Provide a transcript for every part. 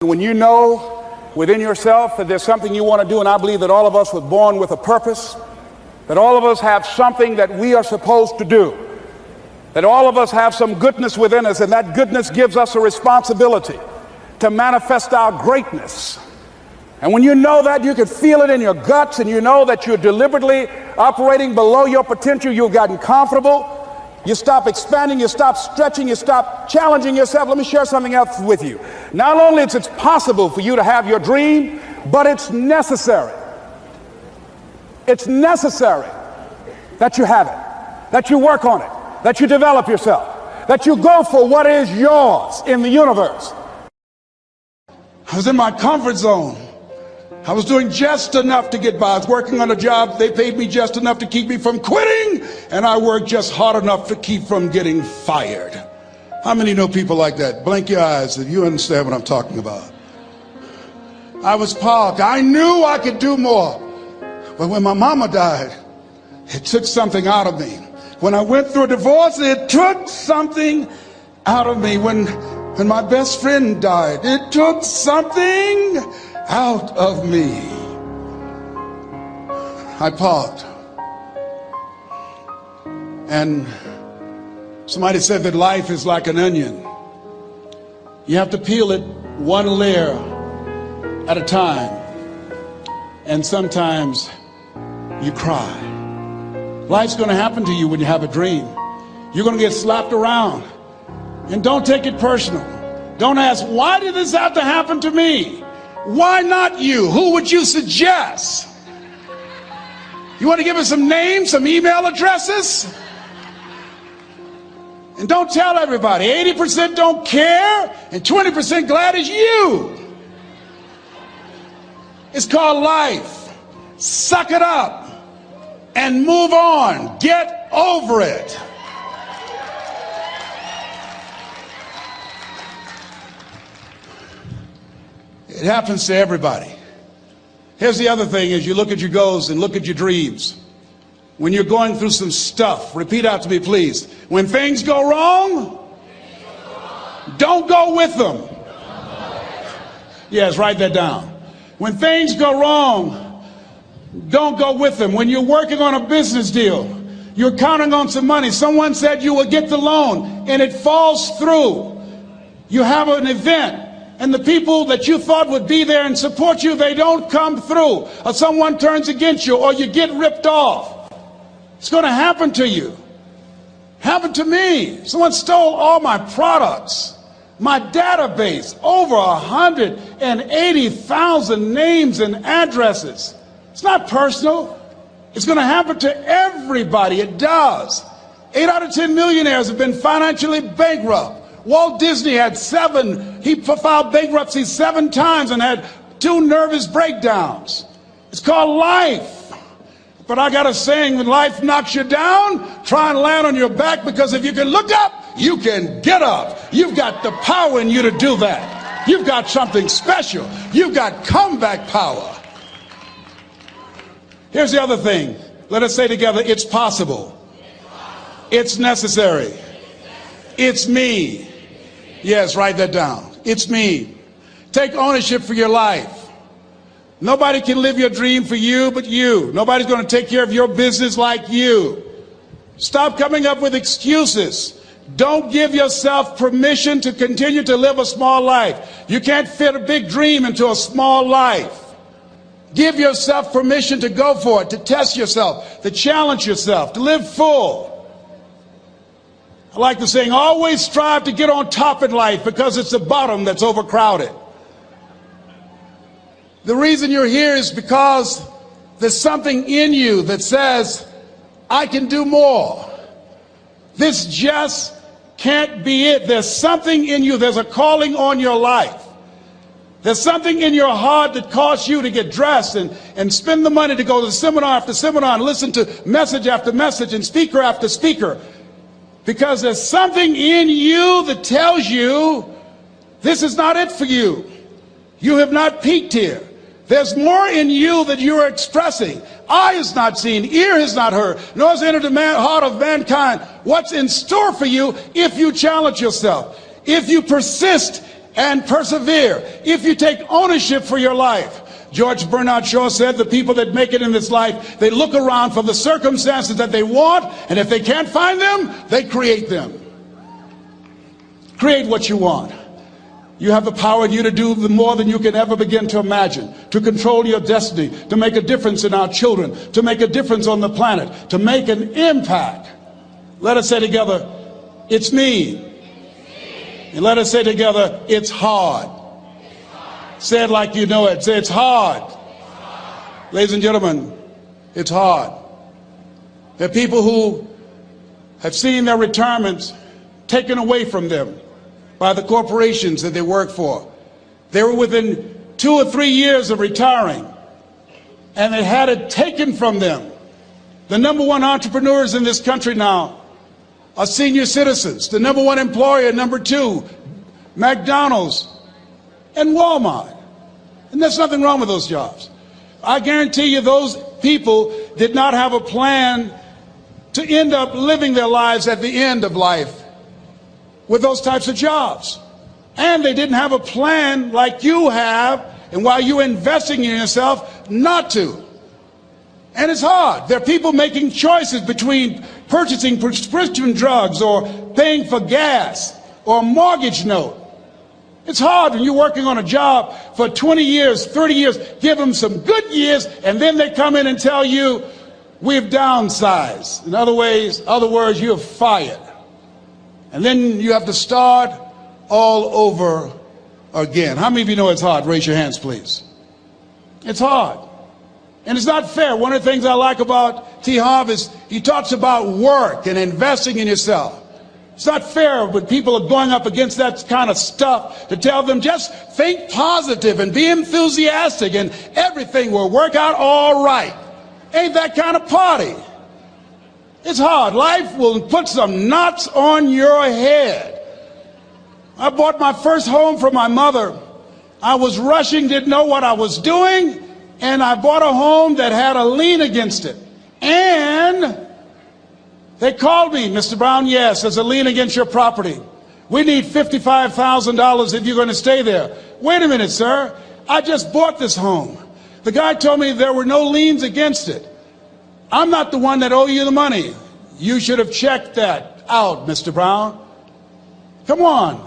when you know within yourself that there's something you want to do, and I believe that all of us were born with a purpose, that all of us have something that we are supposed to do, that all of us have some goodness within us, and that goodness gives us a responsibility to manifest our greatness. And when you know that, you can feel it in your guts, and you know that you're deliberately operating below your potential. You've gotten comfortable. You stop expanding, you stop stretching, you stop challenging yourself. Let me share something else with you. Not only is it possible for you to have your dream, but it's necessary. It's necessary that you have it, that you work on it, that you develop yourself, that you go for what is yours in the universe. I was in my comfort zone. I was doing just enough to get by. I was working on a job. They paid me just enough to keep me from quitting, and I worked just hard enough to keep from getting fired. How many know people like that? Blink your eyes if you understand what I'm talking about. I was parked. I knew I could do more. But when my mama died, it took something out of me. When I went through a divorce, it took something out of me. When my best friend died, it took something out of me. I parked. And somebody said that life is like an onion. You have to peel it one layer at a time. And sometimes you cry. Life's going to happen to you when you have a dream. You're going to get slapped around. And don't take it personal. Don't ask, why did this have to happen to me? Why not you? Who would you suggest? You want to give us some names, some email addresses? And don't tell everybody. 80% don't care and 20% glad it's you. It's called life. Suck it up and move on. Get over it. It happens to everybody. Here's the other thing: as you look at your goals and look at your dreams, when you're going through some stuff, repeat out to me, please. When things go wrong, don't go with them. Yes, write that down. When things go wrong, don't go with them. When you're working on a business deal, you're counting on some money. Someone said you will get the loan and it falls through. You have an event, and the people that you thought would be there and support you, they don't come through. Or someone turns against you, or you get ripped off. It's going to happen to you. Happened to me. Someone stole all my products, my database, over 180,000 names and addresses. It's not personal. It's going to happen to everybody. It does. 8 out of 10 millionaires have been financially bankrupt. Walt Disney had he filed bankruptcy 7 times and had 2 nervous breakdowns. It's called life. But I got a saying: when life knocks you down, try and land on your back, because if you can look up, you can get up. You've got the power in you to do that. You've got something special. You've got comeback power. Here's the other thing. Let us say together, it's possible. It's necessary. It's me. Yes, write that down. It's me. Take ownership for your life. Nobody can live your dream for you but you. Nobody's going to take care of your business like you. Stop coming up with excuses. Don't give yourself permission to continue to live a small life. You can't fit a big dream into a small life. Give yourself permission to go for it, to test yourself, to challenge yourself, to live full. I like the saying, always strive to get on top in life, because it's the bottom that's overcrowded. The reason you're here is because there's something in you that says, I can do more. This just can't be it. There's something in you. There's a calling on your life. There's something in your heart that caused you to get dressed and spend the money to go to seminar after seminar and listen to message after message and speaker after speaker. Because there's something in you that tells you this is not it for you. You have not peaked here. There's more in you that you are expressing. Eye has not seen, ear has not heard, nor has entered the heart of mankind what's in store for you if you challenge yourself, if you persist and persevere, if you take ownership for your life. George Bernard Shaw said the people that make it in this life, they look around for the circumstances that they want, and if they can't find them, they create them. Create what you want. You have the power in you to do more than you can ever begin to imagine, to control your destiny, to make a difference in our children, to make a difference on the planet, to make an impact. Let us say together, it's me. And let us say together, it's hard. Say it like you know it. Say, it's hard. Ladies and gentlemen, it's hard. There are people who have seen their retirements taken away from them by the corporations that they work for. They were within 2 or 3 years of retiring, and they had it taken from them. The number one entrepreneurs in this country now are senior citizens. The number one employer, number two, McDonald's and Walmart. And there's nothing wrong with those jobs. I guarantee you those people did not have a plan to end up living their lives at the end of life with those types of jobs. And they didn't have a plan like you have, and while you're investing in yourself, not to. And it's hard. There are people making choices between purchasing prescription drugs or paying for gas or a mortgage note. It's hard when you're working on a job for 20 years, 30 years, give them some good years, and then they come in and tell you, we've downsized. In other words, you're fired. And then you have to start all over again. How many of you know it's hard? Raise your hands, please. It's hard. And it's not fair. One of the things I like about T. Harv is he talks about work and investing in yourself. It's not fair when people are going up against that kind of stuff to tell them just think positive and be enthusiastic and everything will work out all right. Ain't that kind of party. It's hard. Life will put some knots on your head. I bought my first home for my mother. I was rushing, didn't know what I was doing, and I bought a home that had a lien against it. And they called me, Mr. Brown, yes, there's a lien against your property. We need $55,000 if you're going to stay there. Wait a minute, sir. I just bought this home. The guy told me there were no liens against it. I'm not the one that owe you the money. You should have checked that out, Mr. Brown. Come on.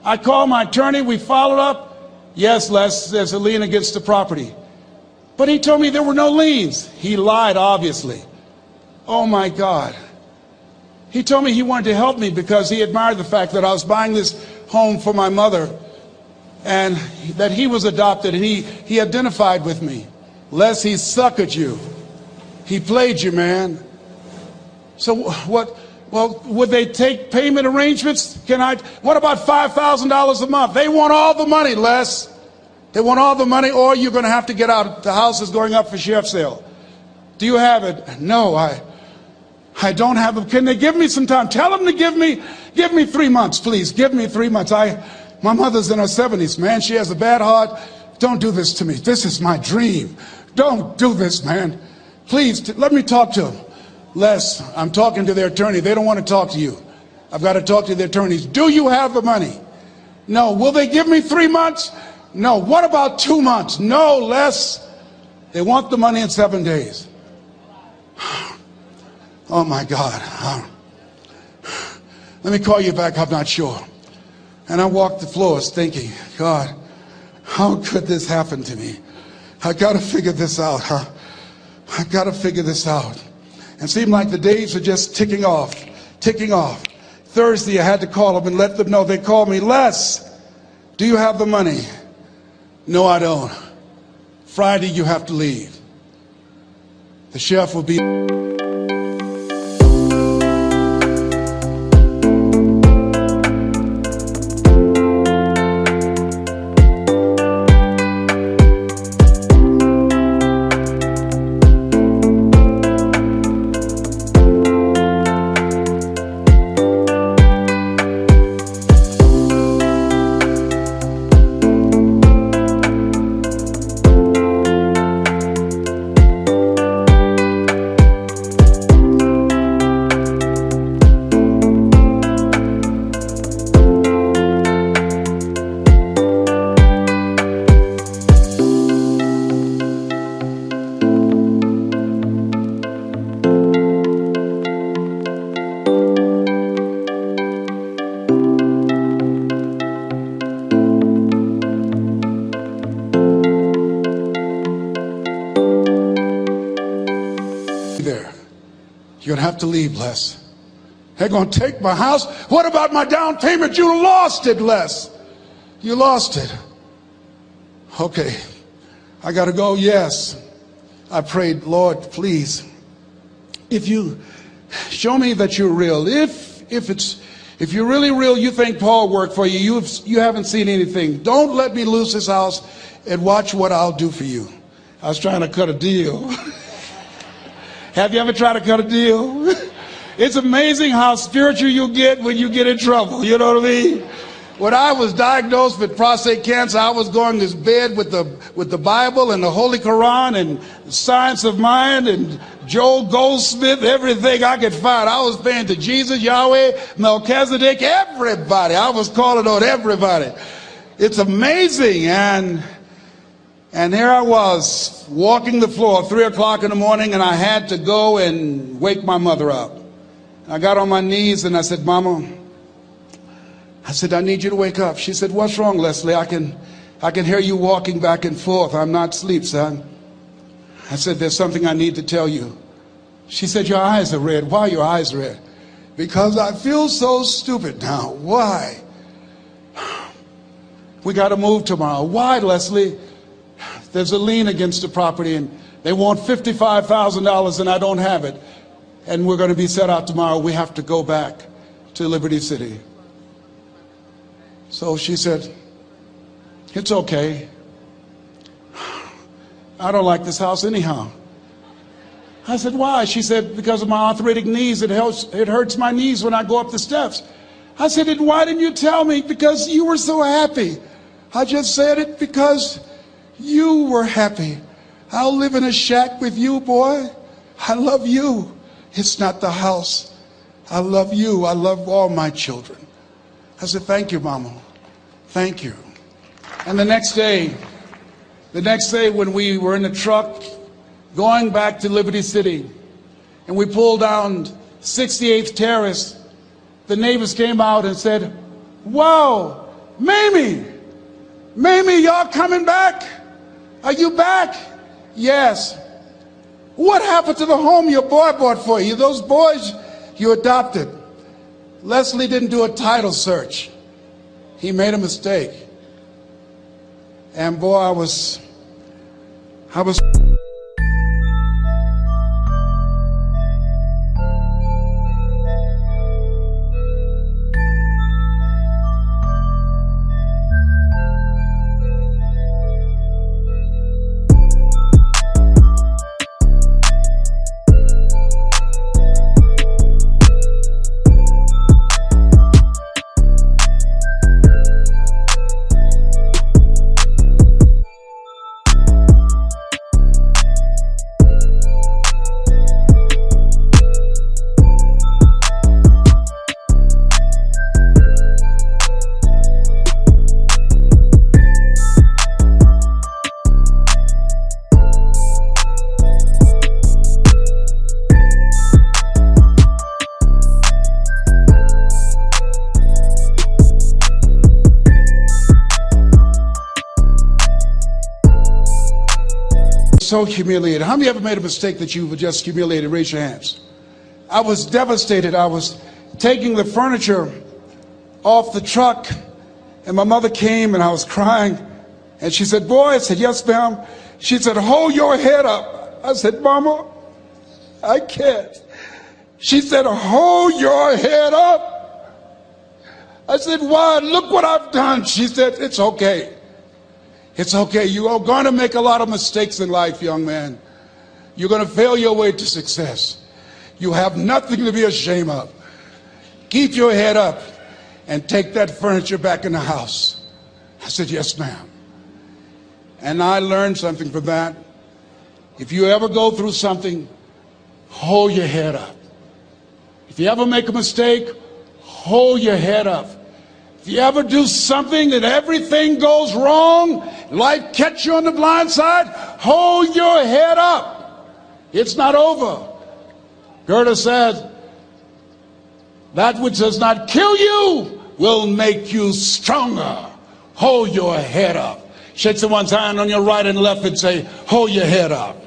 I called my attorney. We followed up. Yes, Les, there's a lien against the property. But he told me there were no liens. He lied, obviously. Oh, my God. He told me he wanted to help me because he admired the fact that I was buying this home for my mother and that he was adopted, and he identified with me. Les, he suckered you. He played you, man. So what? Well, would they take payment arrangements? What about $5,000 a month? They want all the money, Les. They want all the money, or you're going to have to get out. The house is going up for sheriff's sale. Do you have it? No, I don't have them. Can they give me some time? Tell them to give me 3 months, please. Give me 3 months. My mother's in her 70s, man. She has a bad heart. Don't do this to me. This is my dream. Don't do this, man. Please, let me talk to them. Les, I'm talking to their attorney. They don't want to talk to you. I've got to talk to their attorneys. Do you have the money? No. Will they give me 3 months? No. What about 2 months? No, Les. They want the money in 7 days. Oh, my God. Let me call you back. I'm not sure. And I walked the floors thinking, God, how could this happen to me? I got to figure this out, huh? I got to figure this out. And it seemed like the days were just ticking off. Thursday, I had to call them and let them know. They called me, Les, do you have the money? No, I don't. Friday, you have to leave. The sheriff will be... have to leave, Les. They're going to take my house. What about my down payment? You lost it, Les. You lost it. Okay, I got to go. Yes. I prayed, Lord, please, if you show me that you're real, if you're really real, you think Paul worked for you, you haven't seen anything. Don't let me lose this house and watch what I'll do for you. I was trying to cut a deal. Have you ever tried to cut a deal? It's amazing how spiritual you get when you get in trouble. You know what I mean? When I was diagnosed with prostate cancer, I was going to bed with the Bible and the Holy Quran and Science of Mind and Joel Goldsmith, everything I could find. I was praying to Jesus, Yahweh, Melchizedek, everybody. I was calling on everybody. It's amazing. And here I was walking the floor, 3 o'clock in the morning, and I had to go and wake my mother up. I got on my knees and I said, Mama, I need you to wake up. She said, what's wrong, Leslie? I can hear you walking back and forth. I'm not asleep, son. I said, there's something I need to tell you. She said, your eyes are red. Why are your eyes red? Because I feel so stupid now. Why? We got to move tomorrow. Why, Leslie? There's a lien against the property and they want $55,000 and I don't have it. And we're going to be set out tomorrow. We have to go back to Liberty City. So she said, it's okay. I don't like this house anyhow. I said, why? She said, because of my arthritic knees, it hurts my knees when I go up the steps. I said, and why didn't you tell me? Because you were so happy. I just said it because you were happy. I'll live in a shack with you, boy. I love you. It's not the house. I love you. I love all my children. I said, thank you, Mama. Thank you. And the next day when we were in the truck going back to Liberty City and we pulled down 68th Terrace, the neighbors came out and said, wow, Mamie, y'all coming back? Are you back? Yes. What happened to the home your boy bought for you? Those boys you adopted. Leslie didn't do a title search. He made a mistake. And boy, I was so humiliated. How many ever made a mistake that you were just humiliated? Raise your hands. I was devastated. I was taking the furniture off the truck and my mother came and I was crying and she said, boy, I said, yes, ma'am. She said, hold your head up. I said, Mama, I can't. She said, hold your head up. I said, why? Look what I've done. She said, it's okay. It's okay. You are going to make a lot of mistakes in life, young man. You're going to fail your way to success. You have nothing to be ashamed of. Keep your head up and take that furniture back in the house. I said, yes, ma'am. And I learned something from that. If you ever go through something, hold your head up. If you ever make a mistake, hold your head up. If you ever do something that everything goes wrong, life catch you on the blind side, hold your head up. It's not over. Goethe said, that which does not kill you will make you stronger. Hold your head up. Shake someone's hand on your right and left and say, hold your head up.